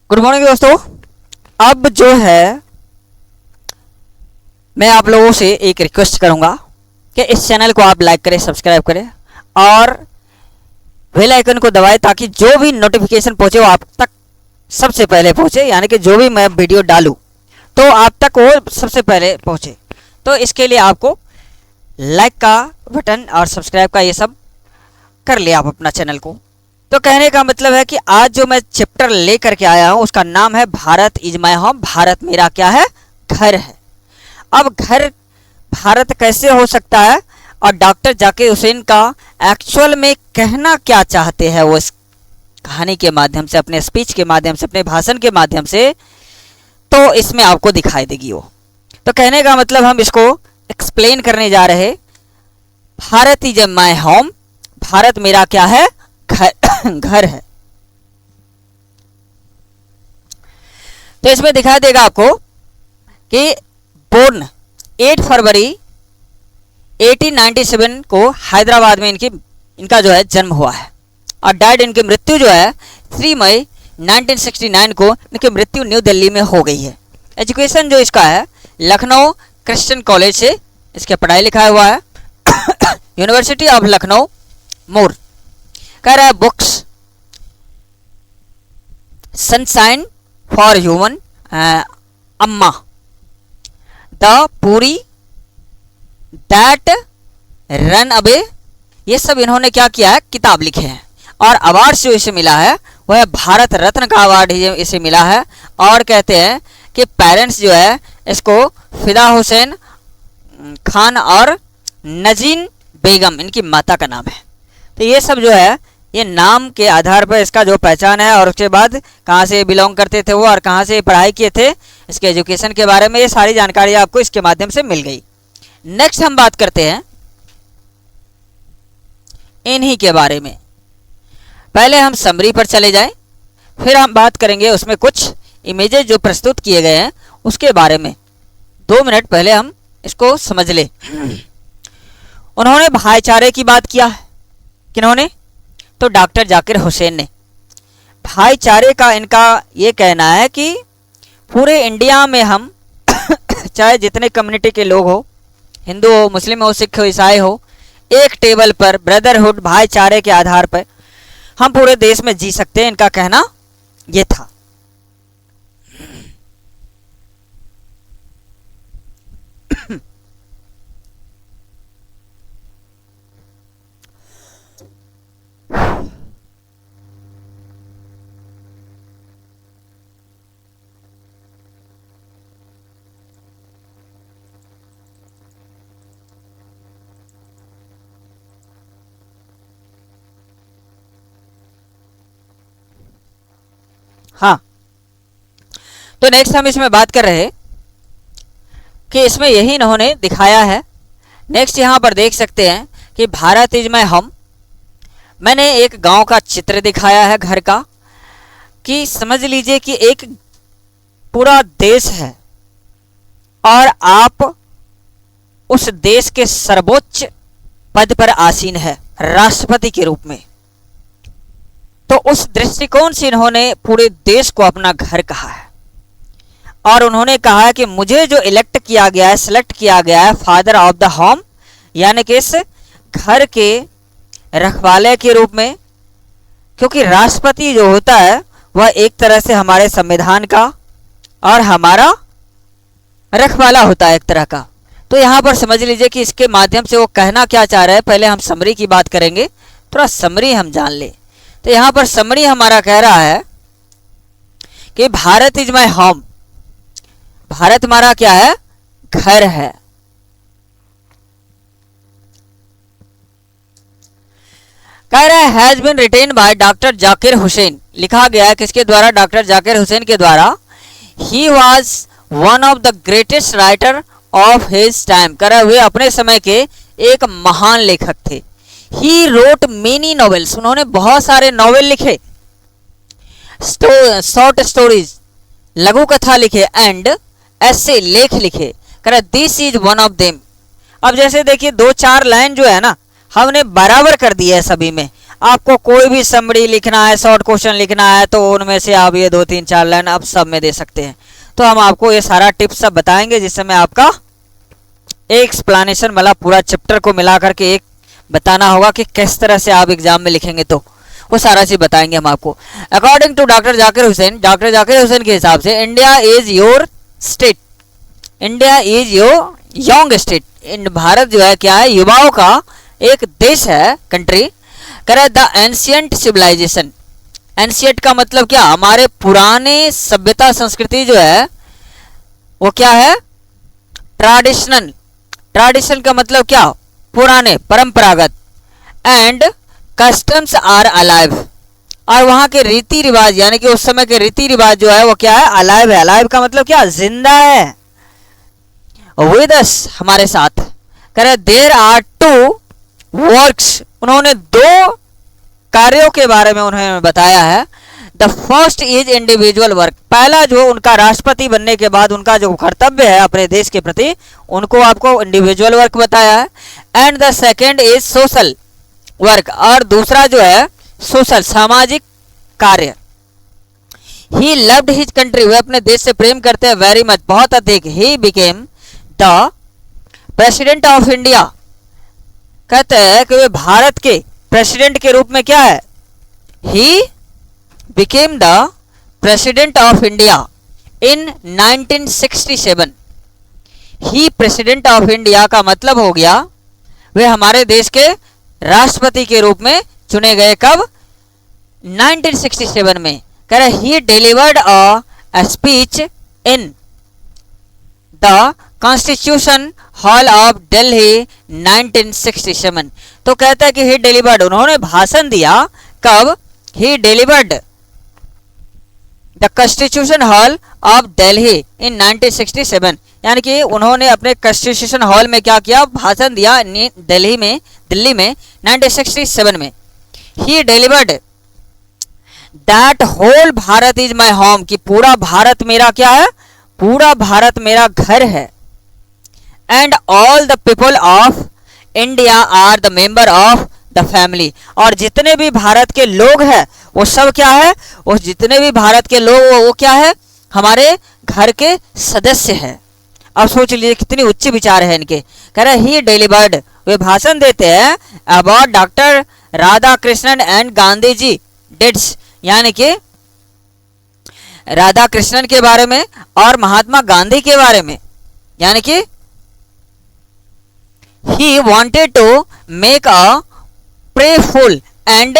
Good morning दोस्तों। अब जो है मैं आप लोगों से एक रिक्वेस्ट करूंगा कि इस चैनल को आप लाइक करें, सब्सक्राइब करें और बेल आइकन को दबाएं ताकि जो भी नोटिफिकेशन पहुंचे वो आप तक सबसे पहले पहुंचे, यानी कि जो भी मैं वीडियो डालूं तो आप तक वो सबसे पहले पहुंचे। तो इसके लिए आपको लाइक का बटन और सब्सक्राइब का ये सब कर लिया आप अपना चैनल को। तो कहने का मतलब है कि आज जो मैं चैप्टर ले करके आया हूँ उसका नाम है Bharat is my home, Bharat मेरा क्या है, घर है। अब घर भारत कैसे हो सकता है और डॉक्टर जाकिर हुसैन का एक्चुअल में कहना क्या चाहते हैं वो इस कहानी के माध्यम से, अपने स्पीच के माध्यम से, अपने भाषण के माध्यम से, तो इसमें आपको दिखाई देगी वो। तो कहने का मतलब हम इसको एक्सप्लेन करने जा रहे। Bharat is my home, Bharat मेरा क्या है, घर है। तो इसमें दिखाई देगा आपको कि बोर्न 8 फरवरी 1897 को हैदराबाद में इनका जो है जन्म हुआ है और डाइड, इनकी मृत्यु जो है 3 मई 1969 को इनकी मृत्यु न्यू दिल्ली में हो गई है। एजुकेशन जो इसका है लखनऊ क्रिश्चियन कॉलेज से इसके पढ़ाई लिखाई हुआ है। यूनिवर्सिटी ऑफ लखनऊ मोर। कह रहा है बुक्स सनशाइन फॉर ह्यूमन, अम्मा, द पूरी, दैट रन अवे, ये सब इन्होंने क्या किया है, किताब लिखे हैं। और अवार्ड जो इसे मिला है वह भारत रत्न का अवार्ड इसे मिला है। और कहते हैं कि पेरेंट्स जो है इसको फिदा हुसैन खान और नजीन बेगम इनकी माता का नाम है। तो ये सब जो है ये नाम के आधार पर इसका जो पहचान है और उसके बाद कहाँ से बिलोंग करते थे वो और कहाँ से पढ़ाई किए थे, इसके एजुकेशन के बारे में ये सारी जानकारी आपको इसके माध्यम से मिल गई। नेक्स्ट हम बात करते हैं इन्हीं के बारे में। पहले हम समरी पर चले जाएं, फिर हम बात करेंगे उसमें कुछ इमेजेस जो प्रस्तुत किए गए हैं उसके बारे में। 2 मिनट पहले हम इसको समझ ले। उन्होंने भाईचारे की बात किया है। किन्होंने? तो डॉक्टर जाकिर हुसैन ने। भाईचारे का इनका ये कहना है कि पूरे इंडिया में हम चाहे जितने कम्युनिटी के लोग हो, हिंदू हो, मुस्लिम हो, सिख हो, ईसाई हो, एक टेबल पर ब्रदरहुड भाईचारे के आधार पर हम पूरे देश में जी सकते हैं, इनका कहना ये था। हाँ, तो नेक्स्ट हम इसमें बात कर रहे कि इसमें यही इन्होंने दिखाया है। नेक्स्ट यहाँ पर देख सकते हैं कि भारत इज माय होम। मैंने एक गांव का चित्र दिखाया है घर का, कि समझ लीजिए कि एक पूरा देश है और आप उस देश के सर्वोच्च पद पर आसीन है राष्ट्रपति के रूप में। तो उस दृष्टिकोण से इन्होंने पूरे देश को अपना घर कहा है और उन्होंने कहा है कि मुझे जो इलेक्ट किया गया है, सिलेक्ट किया गया है फादर ऑफ द होम, यानी कि इस घर के रखवाले के रूप में, क्योंकि राष्ट्रपति जो होता है वह एक तरह से हमारे संविधान का और हमारा रखवाला होता है एक तरह का। तो यहाँ पर समझ लीजिए कि इसके माध्यम से वो कहना क्या चाह रहे हैं। पहले हम समरी की बात करेंगे, थोड़ा समरी हम जान ले। तो यहाँ पर समरी हमारा कह रहा है कि Bharat is my home, Bharat हमारा क्या है, घर है। कह रहा है has been written by doctor Zakir Hussain, लिखा गया है किसके द्वारा, डॉक्टर जाकिर हुसैन के द्वारा। ही was one of the greatest writer of his time, कह रहे हुए अपने समय के एक महान लेखक थे। ही रोट मेनी नॉवेल्स, उन्होंने बहुत सारे नॉवेल लिखे, शॉर्ट स्टोरीज लघु कथा लिखे, एंड ऐसे लेख लिखे। कह रहा this is one of them. अब जैसे देखिए 2-4 लाइन जो है ना हमने बराबर कर दिया है सभी में। आपको कोई भी समरी लिखना है, शॉर्ट क्वेश्चन लिखना है, तो उनमें से आप ये 2-3-4 लाइन आप सब में दे सकते हैं। तो हम आपको ये सारा टिप्स सब बताएंगे, जिससे मैं आपका एक एक्सप्लेनेशन मतलब पूरा चैप्टर को मिला करके एक बताना होगा कि किस तरह से आप एग्जाम में लिखेंगे, तो वो सारा चीज बताएंगे हम आपको। According to doctor Zakir Hussain के हिसाब से India is your state, India is your young state. Bharat जो है क्या है, युवाओं का एक देश है, कंट्री। करे द एंशियंट सिविलाइजेशन, एंशियंट का मतलब क्या, हमारे पुराने सभ्यता संस्कृति जो है वो क्या है, ट्रेडिशनल। ट्रेडिशन का मतलब क्या, पुराने, परंपरागत। एंड कस्टम्स आर अलाइव, और वहां के रीति रिवाज यानी कि उस समय के रीति रिवाज जो है वो क्या है, अलाइव है। अलाइव का मतलब क्या, जिंदा है, विद अस, हमारे साथ। करे देयर आर 2 वर्क्स, उन्होंने 2 कार्यों के बारे में उन्होंने बताया है। The first is individual work, पहला जो उनका राष्ट्रपति बनने के बाद उनका जो कर्तव्य है अपने देश के प्रति, उनको आपको इंडिविजुअल वर्क बताया है। And the second is social work, और दूसरा जो है सोशल, सामाजिक कार्य। ही लव्ड हिज कंट्री, वे अपने देश से प्रेम करते हैं, वेरी मच, बहुत अधिक। He became the president of India, कहते हैं कि वे भारत के प्रेसिडेंट के रूप में क्या है, he became the president of India in 1967। He president of India का मतलब हो गया वे हमारे देश के राष्ट्रपति के रूप में चुने गए, कब, 1967 में। कह रहे he delivered a speech in the constitution hall of Delhi 1967। तो कहता है कि ही डिलीवर्ड, उन्होंने भाषण दिया, कब, he delivered the constitution hall of Delhi in 1967, यानी कि उन्होंने अपने कॉन्स्टिट्यूशन हॉल में क्या किया, भाषण दिया दिल्ली में 1967 में। He delivered that whole Bharat is my home, कि पूरा भारत मेरा क्या है, पूरा भारत मेरा घर है। And all the people of India are the member of the family, और जितने भी भारत के लोग हैं वो सब क्या है, वो जितने भी भारत के लोग वो क्या है, हमारे घर के सदस्य हैं। अब सोच लीजिए कितनी उच्च विचार है इनके। कह रहे ही डिलीवर्ड, वे भाषण देते हैं about doctor Radha Krishnan and Gandhi ji deeds, यानी कि राधा कृष्णन के बारे में और महात्मा गांधी के बारे में, यानी कि he wanted to make a prayerful and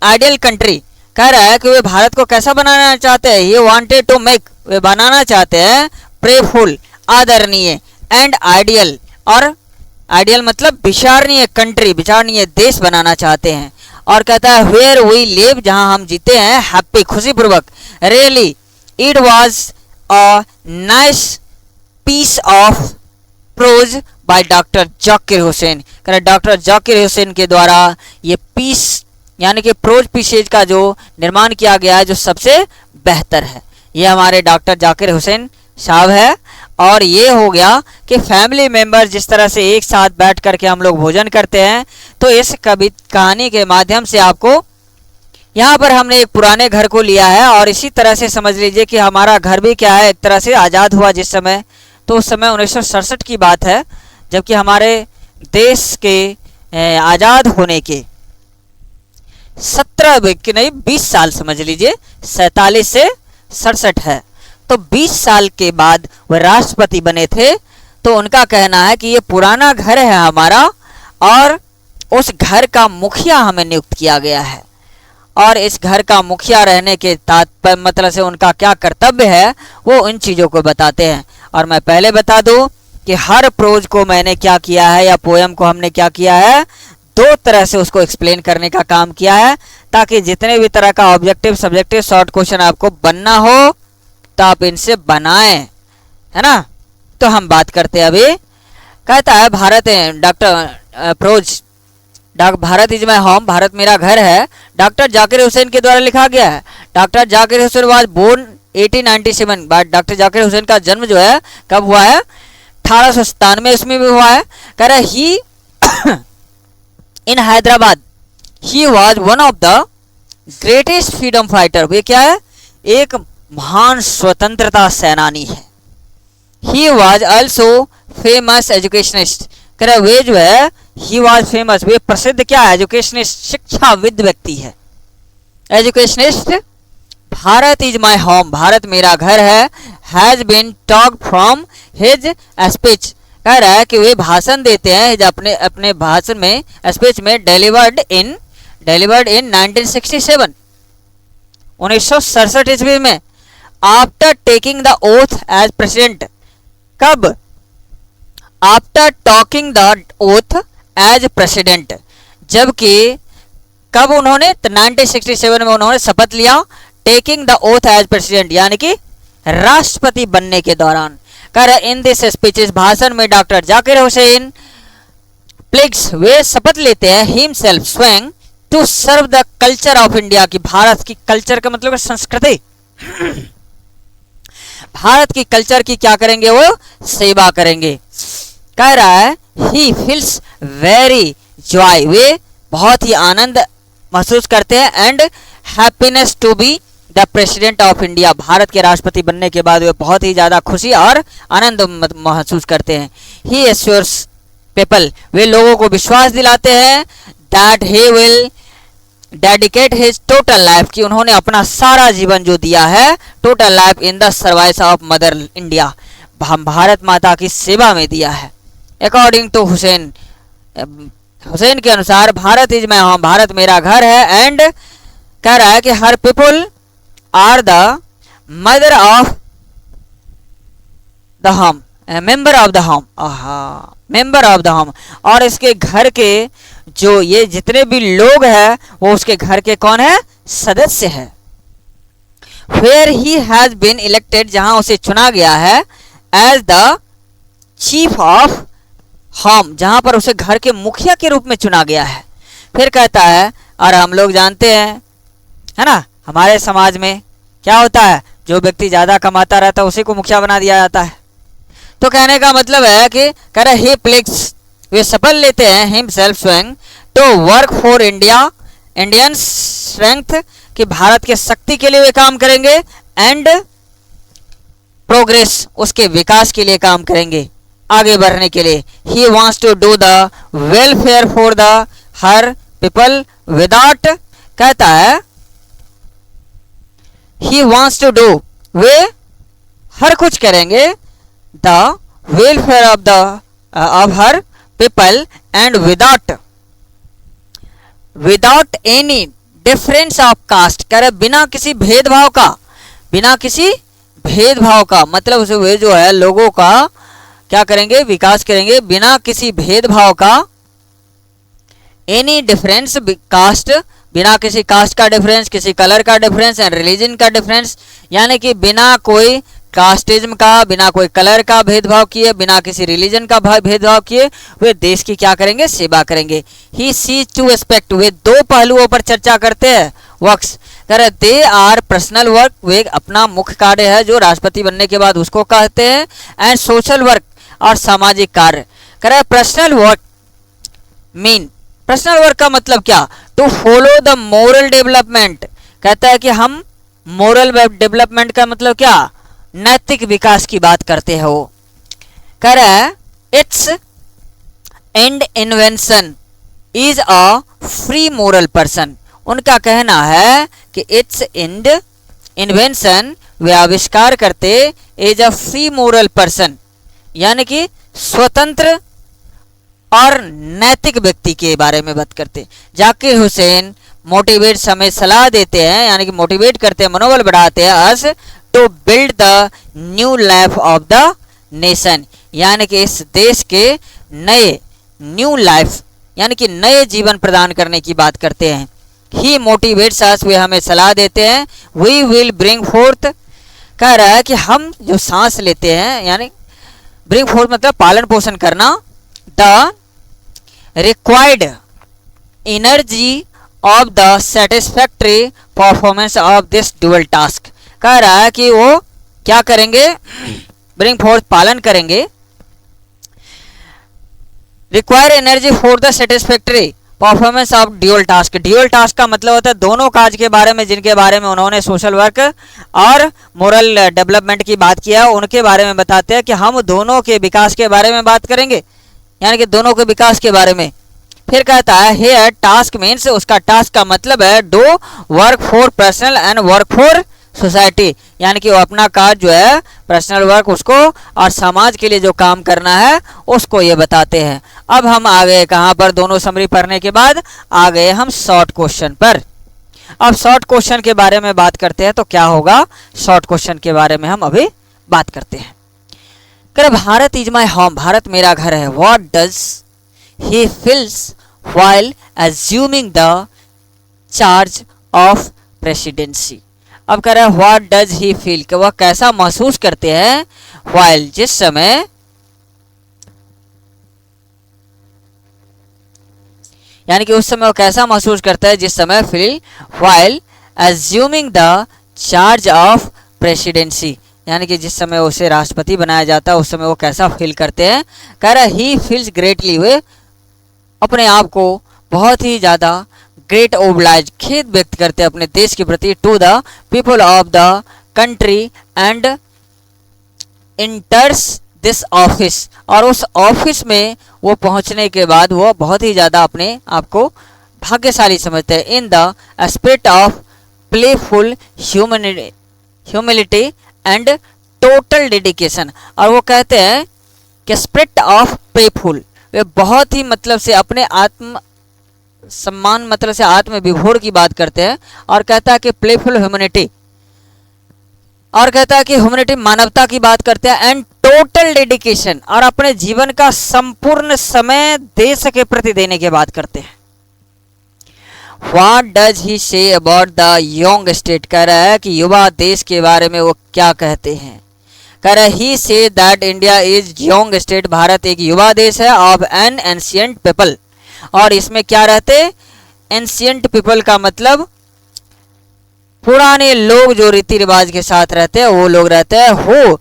ideal country. कह रहा है कि वे भारत को कैसा बनाना चाहते हैं, ये वांटेड टू मेक, वे बनाना चाहते हैं प्रेफुल, आदरणीय, एंड आइडियल, और आइडियल मतलब विचारणीय कंट्री, विचारणीय देश बनाना चाहते हैं। और कहता है वेयर वी लिव, जहां हम जीते हैं, हैप्पी, खुशी पूर्वक। Really it was a nice piece of prose by doctor Zakir Hussain. Doctor Zakir Hussain के द्वारा ये पीस यानी कि प्रोज पीसेज का जो निर्माण किया गया है, जो सबसे बेहतर है, ये हमारे डॉक्टर जाकिर हुसैन साहब है। और ये हो गया कि फैमिली मेंबर जिस तरह से एक साथ बैठ करके हम लोग भोजन करते हैं, तो इस कहानी के माध्यम से आपको यहाँ पर हमने एक पुराने घर को लिया है, और इसी तरह से समझ लीजिए कि हमारा घर भी क्या है, एक तरह से आज़ाद हुआ जिस समय, तो उस समय 1967 की बात है, जबकि हमारे देश के आज़ाद होने के 17 कि नहीं 20 साल समझ लीजिए, 47 से 67 है, तो 20 साल के बाद वह राष्ट्रपति बने थे। तो उनका कहना है कि ये पुराना घर है हमारा, और उस घर का मुखिया हमें नियुक्त किया गया है, और इस घर का मुखिया रहने के तात्पर्य मतलब से उनका क्या कर्तव्य है वो इन चीज़ों को बताते हैं। और मैं पहले बता दूं कि हर प्रोज को मैंने क्या किया है, या पोयम को हमने क्या किया है, 2 तरह से उसको एक्सप्लेन करने का काम किया है, ताकि जितने भी तरह का ऑब्जेक्टिव सब्जेक्टिव शॉर्ट क्वेश्चन आपको बनना हो तो आप इनसे बनाएं, है ना। तो हम बात करते हैं अभी। कहता है Bharat doctor prose Bharat is my home, Bharat मेरा घर है, डॉक्टर जाकिर हुसैन के द्वारा लिखा गया है। Doctor Zakir Hussain was born 1897, but doctor Zakir Hussain का जन्म जो है कब हुआ है, 1897 में इसमें भी हुआ है। कह रहा he in Hyderabad, he was one of the greatest freedom fighter, वे क्या है, एक महान स्वतंत्रता सेनानी है। He was also famous educationist, कह रहे वे जो है ही वॉज फेमस, वे प्रसिद्ध क्या है, एजुकेशनिस्ट, शिक्षाविद व्यक्ति है। Educationist, Bharat is my home, Bharat मेरा घर है, has been talk from his speech, कह रहा है कि वे भाषण देते हैं अपने अपने भाषण में, स्पीच में, डिलीवर्ड इन 1967, 1967 ईस्वी में, after taking the oath as president, कब, after talking the oath as president, जबकि कब उन्होंने 1967 में उन्होंने शपथ लिया, taking the oath as president, यानी कि राष्ट्रपति बनने के दौरान। कर इन दिस स्पीच, इस भाषण में डॉक्टर जाकिर हुसैन प्लेग्स, वे शपथ लेते हैं, हिमसेल्फ, स्वयं, to serve the culture of India, की भारत की कल्चर का मतलब संस्कृति, भारत की कल्चर की क्या करेंगे, वो सेवा करेंगे। कह रहा है ही फील्स वेरी जॉय, वे बहुत ही आनंद महसूस करते हैं, and happiness to be the president of India, Bharat के राष्ट्रपति बनने के बाद वे बहुत ही ज्यादा खुशी और आनंद महसूस करते हैं। ही एश्योर्स पीपल, वे लोगों को विश्वास दिलाते हैं, that he will dedicate his total life, कि उन्होंने अपना सारा जीवन जो दिया है, total life in the service of mother India, Bharat माता की सेवा में दिया है। अकॉर्डिंग टू हुसैन, हुसैन के अनुसार Bharat is my home, Bharat मेरा घर है, एंड कह रहा है कि her people are the mother of the home, member of the home, member of the home, और इसके घर के जो ये जितने भी लोग हैं वो उसके घर के कौन है, सदस्य है। Where he has been elected, जहां उसे चुना गया है, as the chief of home, जहां पर उसे घर के मुखिया के रूप में चुना गया है। फिर कहता है, और हम लोग जानते हैं, है ना, हमारे समाज में क्या होता है, जो व्यक्ति ज्यादा कमाता रहता है उसी को मुखिया बना दिया जाता है। तो कहने का मतलब है कि कह रहे ही प्लेक्स, वे शपथ लेते हैं, हिमसेल्फ, स्वयं, to work for India, Indian strength, कि भारत के शक्ति के लिए वे काम करेंगे, एंड प्रोग्रेस, उसके विकास के लिए काम करेंगे, आगे बढ़ने के लिए। He wants to do the welfare for the her people without, कहता है ही वॉन्ट्स टू डू, वे हर कुछ करेंगे, the welfare of the of her people, and without any difference of caste, करे बिना किसी भेदभाव का, बिना किसी भेदभाव का, मतलब उसे वे जो है लोगों का क्या करेंगे, विकास करेंगे, बिना किसी भेदभाव का, एनी डिफरेंस कास्ट, बिना किसी कास्ट का डिफरेंस, किसी कलर का डिफरेंस, एंड रिलीजन का डिफरेंस, यानी कि बिना कोई कास्टिज्म का, बिना कोई कलर का भेदभाव किए, बिना किसी रिलीजन का भेदभाव किए, वे देश की क्या करेंगे, सेवा करेंगे। ही सीज टू एस्पेक्ट, वे दो पहलुओं पर चर्चा करते हैं, वर्क्स, करे दे आर पर्सनल वर्क, वे अपना मुख्य कार्य है जो राष्ट्रपति बनने के बाद उसको कहते हैं, एंड सोशल वर्क, और सामाजिक कार्य। करे personal work mean, personal work का मतलब क्या, to follow the moral development, कहता है कि हम मोरल डेवलपमेंट का मतलब क्या, नैतिक विकास की बात करते हैं। वो कह रहा है it's and invention is a free moral person, उनका कहना है कि इट्स एंड इन्वेंशन, वे आविष्कार करते, is a free moral person, यानी कि स्वतंत्र और नैतिक व्यक्ति के बारे में बात करते। जाकिर हुसैन मोटिवेट, हमें सलाह देते हैं, यानी कि मोटिवेट करते हैं, मनोबल बढ़ाते हैं, as to build the new life of the nation, यानी कि इस देश के नए, न्यू लाइफ यानी कि नए जीवन प्रदान करने की बात करते हैं। ही मोटिवेट्स अस, वे हमें सलाह देते हैं, वी विल ब्रिंग फोर्थ, कह रहा है कि हम जो सांस लेते हैं, यानी ब्रिंग फोर्थ मतलब पालन पोषण करना, the required energy of the satisfactory performance of this dual task, कह रहा है कि वो क्या करेंगे, ब्रिंग फोर्थ पालन करेंगे, require energy for the satisfactory, performance of dual task. Dual task का मतलब होता है दोनों काज के बारे में जिनके बारे में उन्होंने सोशल वर्क और मोरल डेवलपमेंट की बात किया है, उनके बारे में बताते हैं कि हम दोनों के विकास के बारे में बात करेंगे, यानी कि दोनों के विकास के बारे में। फिर कहता है हेयर टास्क मीन्स, उसका टास्क का मतलब है do work for personal and work for society, यानी कि वो अपना कार्य जो है पर्सनल वर्क उसको और समाज के लिए जो काम करना है उसको ये बताते हैं। अब हम आ गए कहाँ पर, दोनों समरी पढ़ने के बाद आ गए हम शॉर्ट क्वेश्चन पर। अब शॉर्ट क्वेश्चन के बारे में बात करते हैं, तो क्या होगा शॉर्ट क्वेश्चन के बारे में हम अभी बात करते हैं। कर Bharat is my home, Bharat मेरा घर है। What does he feels while assuming the charge of presidency. अब कह रहा है व्हाट डज ही फील, कि वह कैसा महसूस करते हैं व्हाइल, जिस समय, यानी कि उस समय वो कैसा महसूस करता है जिस समय, feel while assuming the charge of presidency, यानी कि जिस समय उसे राष्ट्रपति बनाया जाता है उस समय वो कैसा फील करते हैं। कह रहा है ही फील्स ग्रेटली, वे अपने आप को बहुत ही ज़्यादा ग्रेट ओब्लाइज, खेद व्यक्त करते हैं अपने देश के प्रति, to the people of the country and enters this office, और उस ऑफिस में वो पहुंचने के बाद वो बहुत ही ज़्यादा अपने आप को भाग्यशाली समझते हैं। In the spirit of playful humility and total dedication, और वो कहते हैं कि स्पिरिट ऑफ प्लेफुल, वे बहुत ही मतलब से अपने आत्म सम्मान मतलब से आत्म विभोर की बात करते हैं, और कहता है कि प्लेफुल ह्यूमैनिटी, और कहता है कि ह्यूमैनिटी मानवता की बात करते हैं, एंड टोटल डेडिकेशन, और अपने जीवन का संपूर्ण समय देश के प्रति देने की बात करते हैं। What does he say about the young state, कह रहा है कि युवा देश के बारे में वो क्या कहते हैं। कह रहा है he say that India is young state, Bharat एक युवा देश है, ऑफ एन एंशियंट पीपल, और इसमें क्या रहते, एंशियंट पीपल का मतलब पुराने लोग जो रीति रिवाज के साथ रहते हैं वो लोग रहते हैं। Who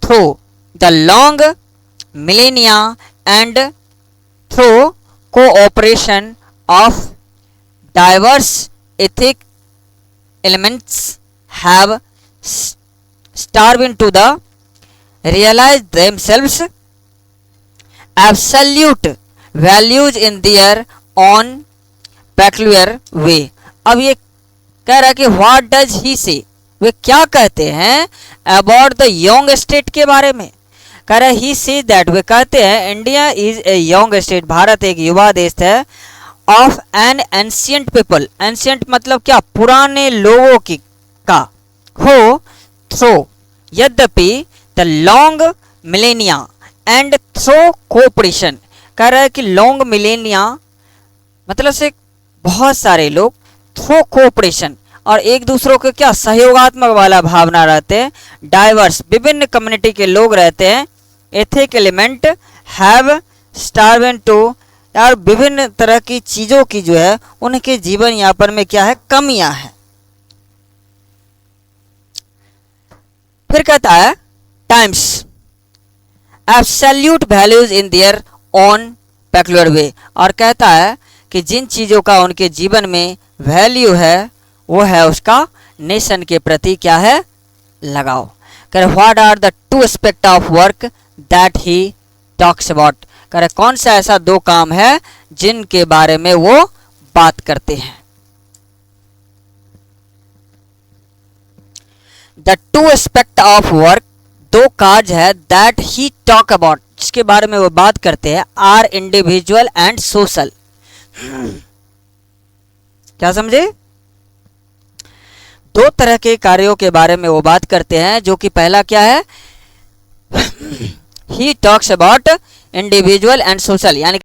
through the long millennia and through cooperation of diverse ethic elements have starving to the realize themselves absolute values in their own peculiar way। अब ये कह रहा है कि what does he say, वे क्या कहते हैं about the young state के बारे में। कह रहा है he says that, वे कहते हैं India is a young state, Bharat एक युवा देश है, of an ancient people, ancient मतलब क्या, पुराने लोगों की का, हो थ्रो यद्यपि the long millennia and through cooperation, कह रहा है कि लॉन्ग मिलेनिया मतलब से बहुत सारे लोग, थ्रो कोऑपरेशन और एक दूसरों के क्या सहयोगात्मक वाला भावना रहते हैं, डाइवर्स विभिन्न कम्युनिटी के लोग रहते हैं, एथिक एलिमेंट हैव स्टार्वेन टू, यार विभिन्न तरह की चीज़ों की जो है उनके जीवन यापन में क्या है, कमियां हैं। फिर कहता है times absolute values in their own peculiar way, और कहता है कि जिन चीज़ों का उनके जीवन में वैल्यू है वो है उसका नेशन के प्रति क्या है, लगाव। कह what are the two aspect of work that he talks about, कह कौन सा ऐसा दो काम है जिनके बारे में वो बात करते हैं। The two aspect of work, दो कार्य है, दैट ही टॉक अबाउट, जिसके बारे में वो बात करते हैं, आर इंडिविजुअल एंड सोशल। क्या समझे, दो तरह के कार्यों के बारे में वो बात करते हैं, जो कि पहला क्या है, ही talks about individual and social, यानी